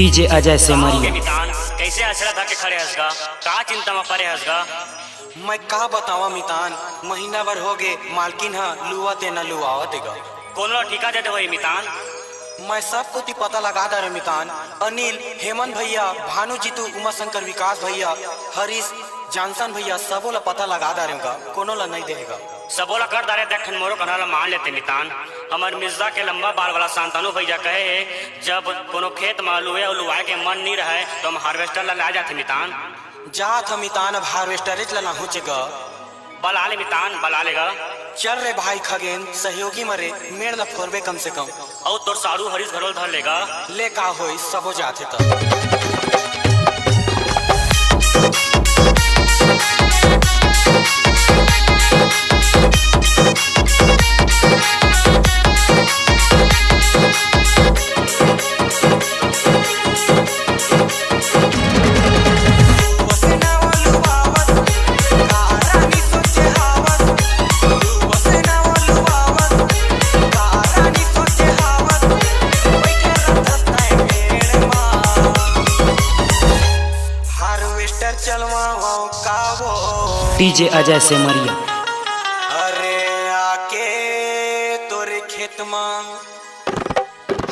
DJ Ajay Semariya. कैसे असरा था के खड़े हंसगा का चिंता में परे हंसगा। मैं का बतावा मितान, महीना भर हो गए मालकिन हा लुआ ते न लुआवा देगा। कोनो ठिका देते वही मितान। मैं सब कुछ पता लगा दे रहे मितान। अनिल, हेमंत भैया, भानु जीतू, उमा शंकर, विकास भैया, हरीश, जानसन भैया सबो ला पता लगा दे रहे कोनो ला नहीं देगा। सबोला कर दारे देखन मोरो कनाला मान लेते मितान। हमर मिर्जा के लंबा बाल वाला शांतनु भैया कहे जब कोनो खेत में लुए और लुआए के मन नहीं रहे तो हम हार्वेस्टर ला ला जाते मितान। जात हम मितान अब हार्वेस्टरेज ला ना हो चेगा। बला ले मितान बला लेगा। चल रे भाई खगेन, सहयोगी मरे मेड़ ला फोरबे कम से कम। और तोर साड़ू हरीश घरोल धर लेगा। ले का होई सब हो जाते तब। डीजे अजय सेमरिया। अरे आके तोरे खेत में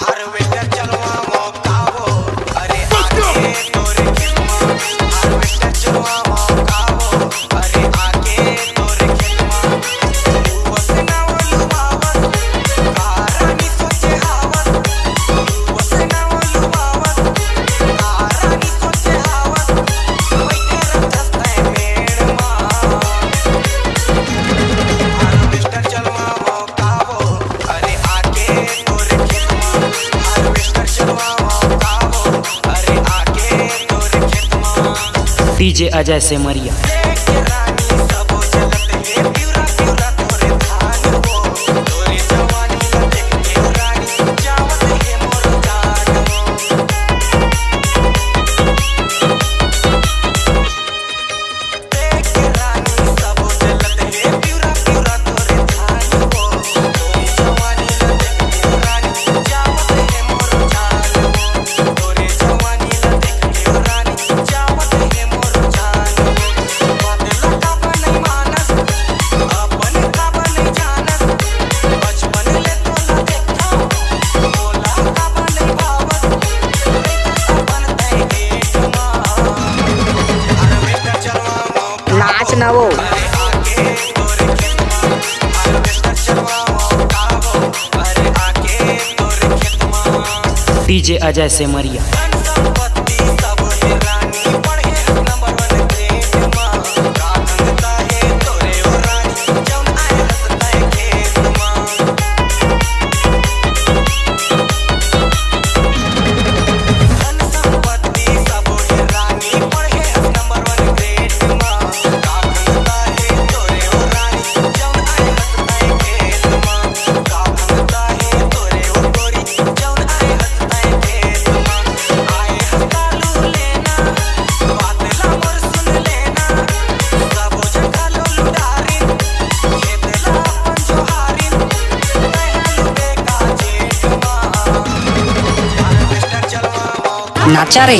हार्वेस्टर चलवा मौकावो। अरे आके तोरे खेत में हार्वेस्टर चलवा मौकावो। अरे आके तोरे खेत में वसना वलुवावत कारानी सोचे हावत। वसना वलुवावत कारानी सोचे हावत। बैठे रखते मेड़ में हार्वेस्टर चलवा मौकावो। अरे आके तोरे खेत में हार्वेस्टर चलवा मौकावो। अरे आके तोरे खेत में डीजे अजय सेमरिया। नाच ना वो डीजे अजय सेमरिया। नाचा रे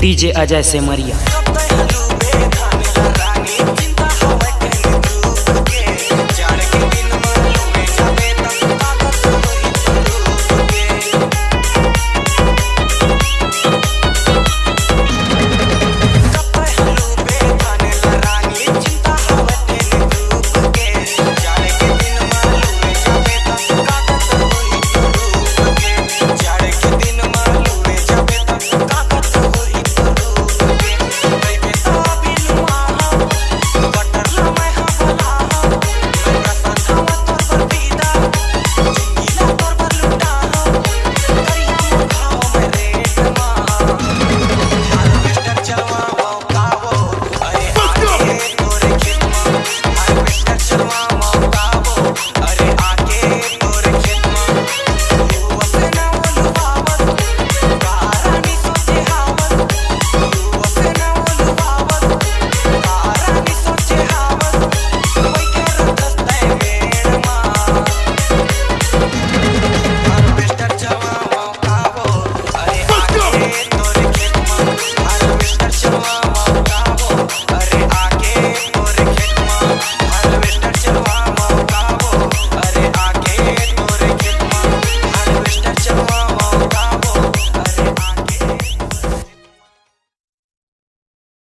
डीजे अजय सेमरिया।